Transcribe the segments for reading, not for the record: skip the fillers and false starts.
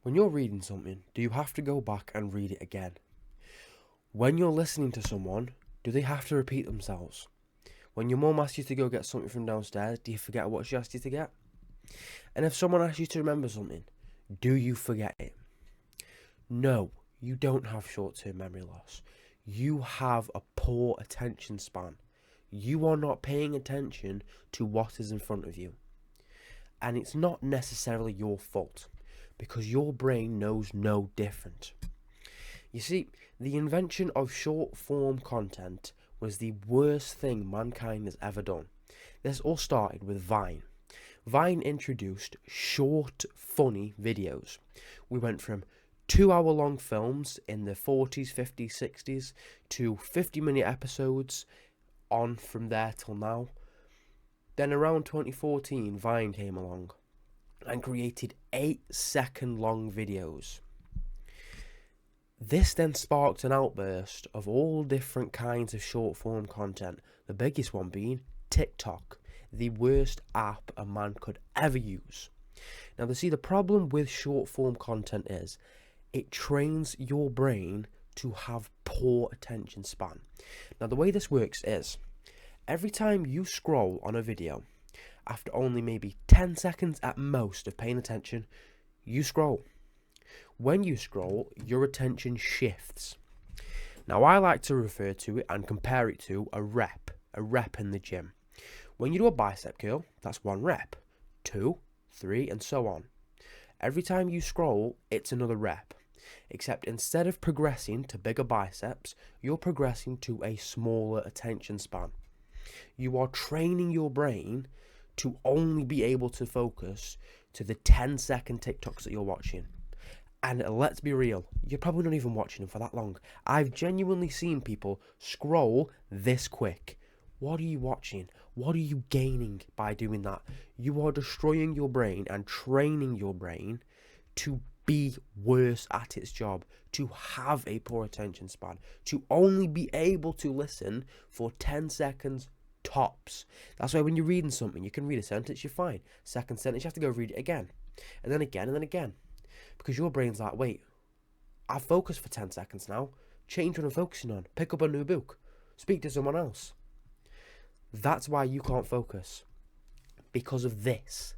When you're reading something, do you have to go back and read it again? When you're listening to someone, do they have to repeat themselves? When your mum asks you to go get something from downstairs, do you forget what she asked you to get? And if someone asks you to remember something, do you forget it? No, you don't have short-term memory loss. You have a poor attention span. You are not paying attention to what is in front of you. And it's not necessarily your fault, because your brain knows no different. You see, the invention of short form content was the worst thing mankind has ever done. This all started with Vine. Vine introduced short, funny videos. We went from 2 hour long films in the 40s, 50s, 60s to 50-minute episodes on from there till now. Then around 2014, Vine came along and created 8-second long videos. This then sparked an outburst of all different kinds of short form content, the biggest one being TikTok, the worst app a man could ever use. Now, the problem with short form content is it trains your brain to have poor attention span. Now, the way this works is every time you scroll on a video, after only maybe 10 seconds at most of paying attention, you scroll. When you scroll, your attention shifts. Now, I like to refer to it and compare it to a rep in the gym. When you do a bicep curl, that's 1 rep, 2, 3, and so on. Every time you scroll, it's another rep. Except instead of progressing to bigger biceps, you're progressing to a smaller attention span. You are training your brain to only be able to focus to the 10-second TikToks that you're watching. And let's be real, you're probably not even watching them for that long. I've genuinely seen people scroll this quick. What are you watching? What are you gaining by doing that? You are destroying your brain and training your brain to be worse at its job, to have a poor attention span, to only be able to listen for 10 seconds tops. That's why when you're reading something, you can read a sentence, you're fine. Second sentence, you have to go read it again. And then again, and then again. Because your brain's like, wait, I've focused for 10 seconds now. Change what I'm focusing on. Pick up a new book. Speak to someone else. That's why you can't focus. Because of this.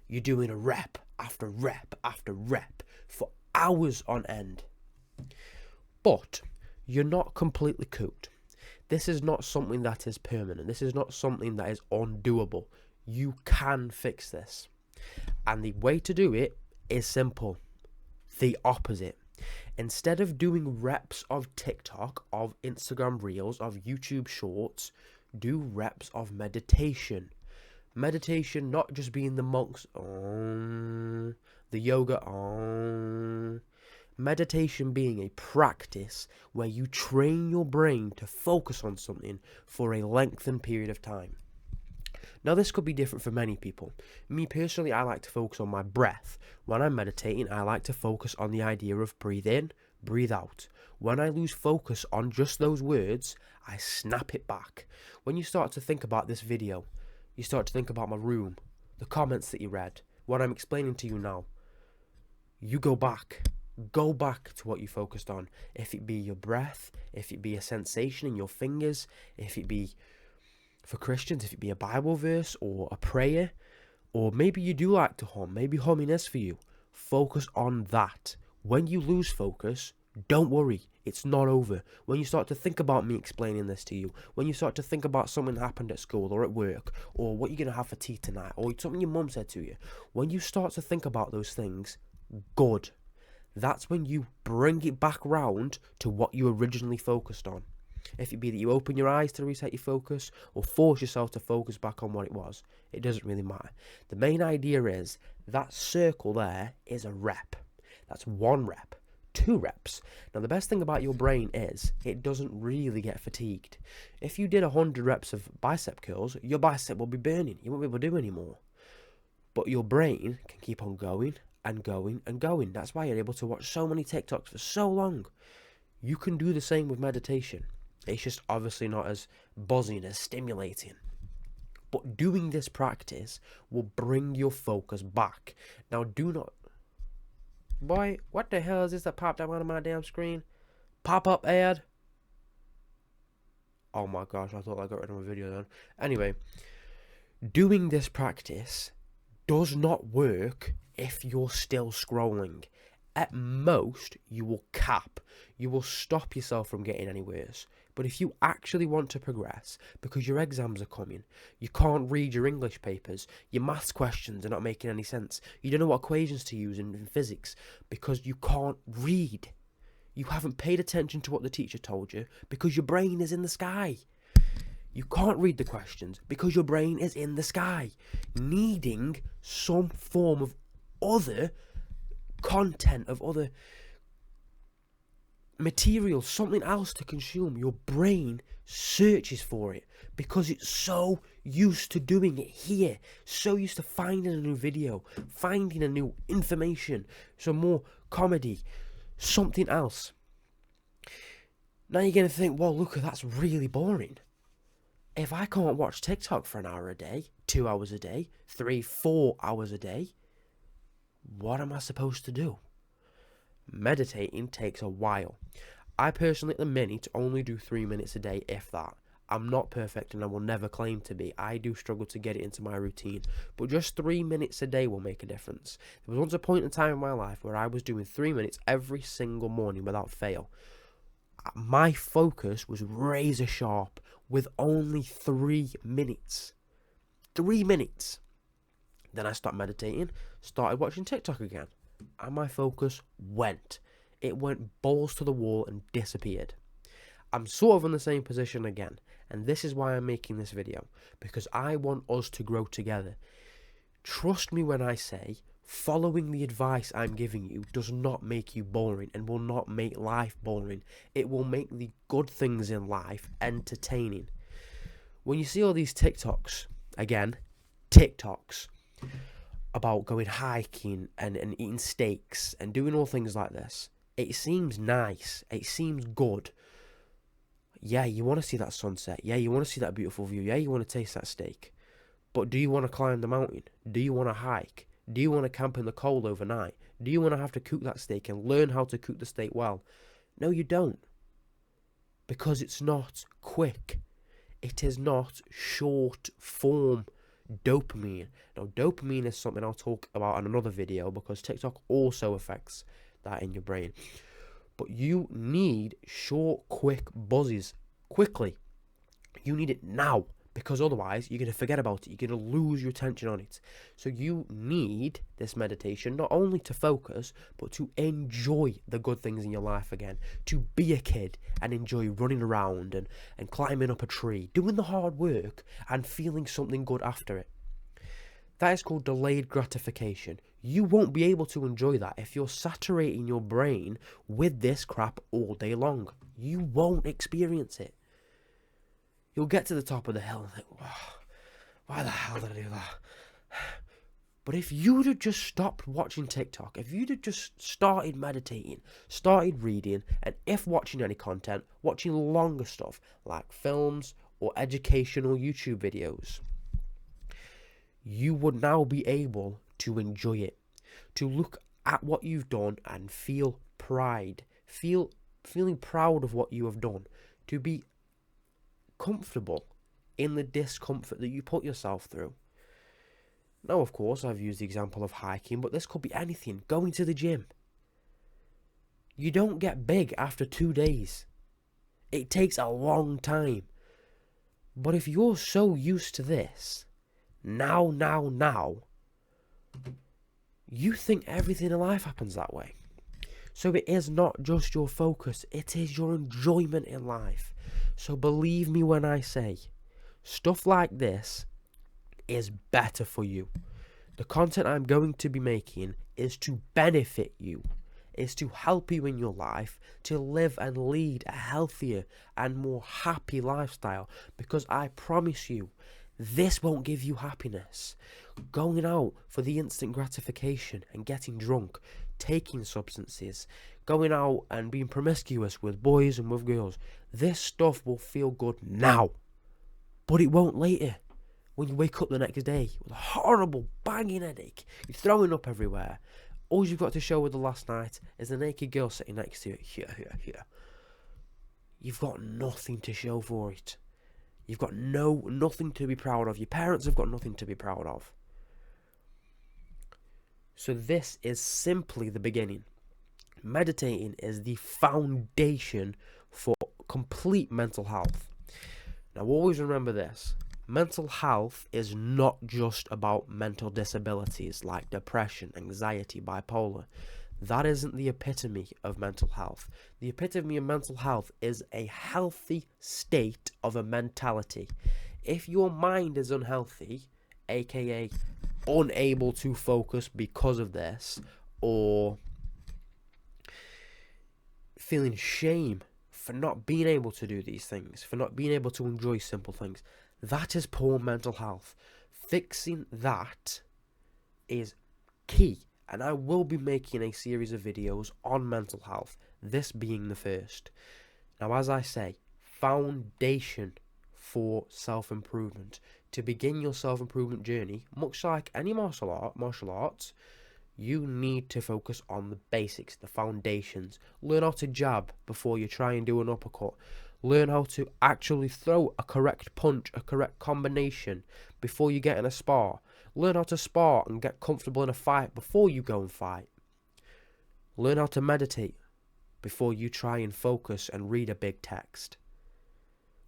You're doing a rep after rep after rep for hours on end. But you're not completely cooked. This is not something that is permanent. This is not something that is undoable. You can fix this. And the way to do it is simple. The opposite. Instead of doing reps of TikTok, of Instagram Reels, of YouTube Shorts, do reps of meditation. Meditation not just being the monks, the yoga, meditation being a practice where you train your brain to focus on something for a lengthened period of time. Now, this could be different for many people. Me personally, I like to focus on my breath. When I'm meditating, I like to focus on the idea of breathe in, breathe out. When I lose focus on just those words, I snap it back. When you start to think about this video, you start to think about my room, the comments that you read, what I'm explaining to you now. You go back. Go back to what you focused on. If it be your breath, if it be a sensation in your fingers, if it be, for Christians, if it be a Bible verse or a prayer, or maybe you do like to hum, maybe humming is for you. Focus on that. When you lose focus, don't worry, it's not over. When you start to think about me explaining this to you, when you start to think about something that happened at school or at work, or what you're going to have for tea tonight, or something your mum said to you, when you start to think about those things, good. That's when you bring it back round to what you originally focused on. If it be that you open your eyes to reset your focus or force yourself to focus back on what it was, it doesn't really matter. The main idea is that circle there is a rep. That's 1 rep, 2 reps. Now, the best thing about your brain is it doesn't really get fatigued. If you did 100 reps of bicep curls, your bicep will be burning. You won't be able to do anymore. But your brain can keep on going and going and going. That's why you're able to watch so many TikToks for so long. You can do the same with meditation. It's just obviously not as buzzing, as stimulating. But doing this practice will bring your focus back. Now, do not Boy, what the hell is this that popped up on my damn screen? Pop-up ad? Oh my gosh, I thought I got rid of my video then. Anyway, doing this practice does not work if you're still scrolling. At most, you will cap. You will stop yourself from getting any worse. But if you actually want to progress, because your exams are coming, you can't read your English papers, your maths questions are not making any sense, you don't know what equations to use in physics, because you can't read. You haven't paid attention to what the teacher told you, because your brain is in the sky. You can't read the questions because your brain is in the sky, needing some form of other content, of other material, something else to consume. Your brain searches for it because it's so used to doing it here, so used to finding a new video, finding a new information, some more comedy, something else. Now you're going to think, well, look, that's really boring. If I can't watch TikTok for an hour a day, 2 hours a day, 3, 4 hours a day, what am I supposed to do? Meditating takes a while. I personally at the minute only do 3 minutes a day, if that. I'm not perfect and I will never claim to be. I do struggle to get it into my routine. But just 3 minutes a day will make a difference. There was once a point in time in my life where I was doing 3 minutes every single morning without fail. My focus was razor sharp with only 3 minutes. 3 minutes. Then I stopped meditating, started watching TikTok again. And my focus went. It went balls to the wall and disappeared. I'm sort of in the same position again. And this is why I'm making this video. Because I want us to grow together. Trust me when I say, following the advice I'm giving you does not make you boring and will not make life boring. It will make the good things in life entertaining. When you see all these TikToks, again, TikToks, about going hiking and eating steaks and doing all things like this, it seems nice. It seems good. Yeah, you want to see that sunset. Yeah, you want to see that beautiful view. Yeah, you want to taste that steak. But do you want to climb the mountain? Do you want to hike? Do you want to camp in the cold overnight? Do you want to have to cook that steak and learn how to cook the steak well? No, you don't. Because it's not quick. It is not short form dopamine. Now, dopamine is something I'll talk about in another video because TikTok also affects that in your brain. But you need short, quick buzzes quickly. You need it now. Because otherwise, you're going to forget about it. You're going to lose your attention on it. So you need this meditation not only to focus, but to enjoy the good things in your life again. To be a kid and enjoy running around and climbing up a tree. Doing the hard work and feeling something good after it. That is called delayed gratification. You won't be able to enjoy that if you're saturating your brain with this crap all day long. You won't experience it. You'll get to the top of the hill and think, wow, why the hell did I do that? But if you'd have just stopped watching TikTok, if you'd have just started meditating, started reading, and if watching any content, watching longer stuff like films or educational YouTube videos, you would now be able to enjoy it, to look at what you've done and feel pride, feeling proud of what you have done, to be comfortable in the discomfort that you put yourself through. Now, of course, I've used the example of hiking, but this could be anything. Going to the gym. You don't get big after 2 days. It takes a long time. But if you're so used to this, now, you think everything in life happens that way. So it is not just your focus, it is your enjoyment in life. So believe me when I say, stuff like this is better for you. The content I'm going to be making is to benefit you, is to help you in your life to live and lead a healthier and more happy lifestyle. Because I promise you, this won't give you happiness. Going out for the instant gratification and getting drunk, taking substances, going out and being promiscuous with boys and with girls, this stuff will feel good now, but it won't later. When you wake up the next day with a horrible banging headache, you're throwing up everywhere, All you've got to show with the last night is a naked girl sitting next to you. Here. You've got nothing to show for it. You've got nothing to be proud of. Your parents have got nothing to be proud of. So this is simply the beginning. Meditating is the foundation for complete mental health. Now always remember this. Mental health is not just about mental disabilities like depression, anxiety, bipolar. That isn't the epitome of mental health. The epitome of mental health is a healthy state of a mentality. If your mind is unhealthy, aka unable to focus because of this, or feeling shame for not being able to do these things, for not being able to enjoy simple things, that is poor mental health. Fixing that is key, and I will be making a series of videos on mental health, this being the first. Now, as I say, foundation for self-improvement. To begin your self-improvement journey, much like any martial arts, you need to focus on the basics, the foundations. Learn how to jab before you try and do an uppercut. Learn how to actually throw a correct punch, a correct combination before you get in a spar. Learn how to spar and get comfortable in a fight before you go and fight. Learn how to meditate before you try and focus and read a big text.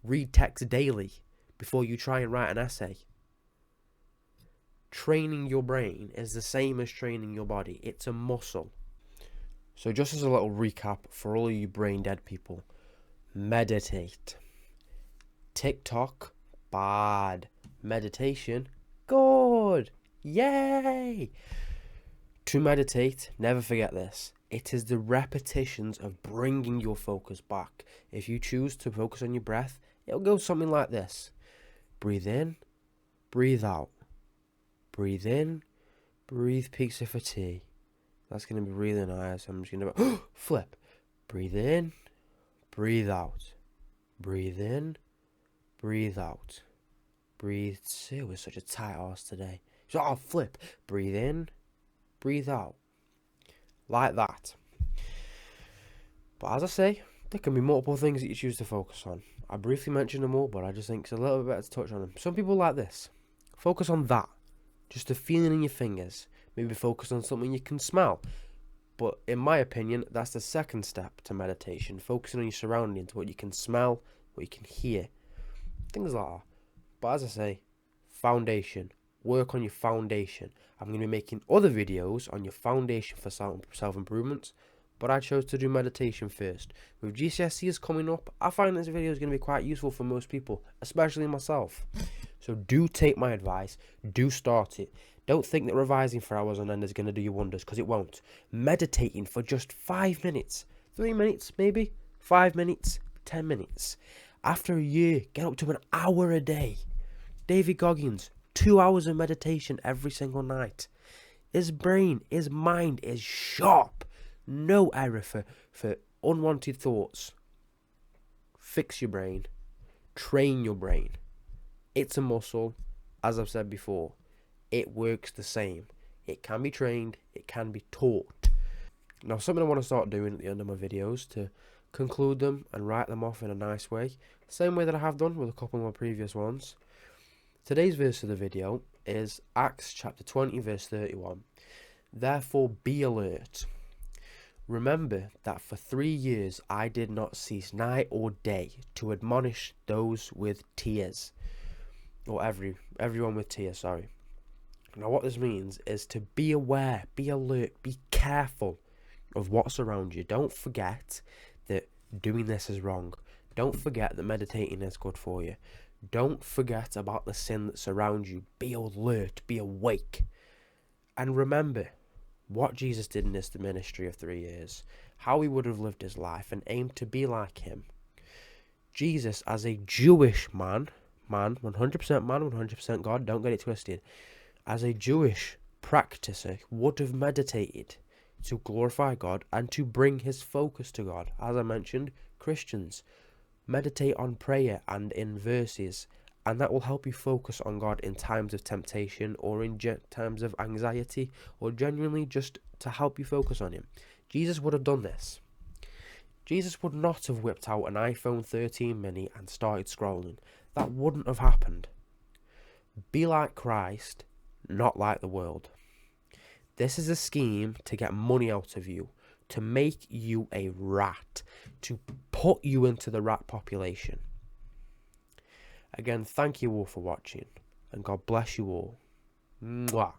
Read text daily before you try and write an essay. Training your brain is the same as training your body. It's a muscle. So just as a little recap for all of you brain dead people, meditate. TikTok, bad. Meditation, good. Yay! To meditate, never forget this. It is the repetitions of bringing your focus back. If you choose to focus on your breath, it'll go something like this. Breathe in, breathe out. Breathe in, breathe pizza for tea. That's going to be really nice. I'm just going to flip. Breathe in, breathe out. Breathe in, breathe out. Breathe. It was such a tight ass today. So I'll flip. Breathe in, breathe out. Like that. But as I say, there can be multiple things that you choose to focus on. I briefly mentioned them all, but I just think it's a little bit better to touch on them. Some people like this. Focus on that. Just the feeling in your fingers. Maybe focus on something you can smell. But in my opinion, that's the second step to meditation. Focusing on your surroundings, what you can smell, what you can hear. Things like that. But as I say, foundation. Work on your foundation. I'm going to be making other videos on your foundation for self-improvements. But I chose to do meditation first. With GCSEs coming up, I find this video is going to be quite useful for most people, especially myself. So do take my advice. Do start it. Don't think that revising for hours on end is going to do you wonders, because it won't. Meditating for just 5 minutes, 3 minutes maybe, 5 minutes, 10 minutes. After a year, get up to an hour a day. David Goggins, 2 hours of meditation every single night. His brain, his mind is sharp. No error for unwanted thoughts. Fix your brain. Train your brain. It's a muscle, as I've said before. It works the same. It can be trained. It can be taught. Now, something I want to start doing at the end of my videos to conclude them and write them off in a nice way. Same way that I have done with a couple of my previous ones. Today's verse of the video is Acts chapter 20, verse 31. Therefore be alert. Remember that for 3 years I did not cease night or day to admonish those with tears. Or everyone with tears, sorry. Now what this means is to be aware, be alert, be careful of what's around you. Don't forget that doing this is wrong. Don't forget that meditating is good for you. Don't forget about the sin that surrounds you. Be alert, be awake. And remember what Jesus did in this ministry of 3 years. How he would have lived his life and aimed to be like him. Jesus, as a Jewish man, 100% man, 100% God, don't get it twisted. As a Jewish practicer, would have meditated to glorify God and to bring his focus to God. As I mentioned, Christians meditate on prayer and in verses And that will help you focus on God in times of temptation or in times of anxiety, or genuinely just to help you focus on Him. Jesus would have done this. Jesus would not have whipped out an iPhone 13 mini and started scrolling. That wouldn't have happened. Be like Christ, not like the world. This is a scheme to get money out of you, to make you a rat, to put you into the rat population. Again, thank you all for watching, and God bless you all. Mwah.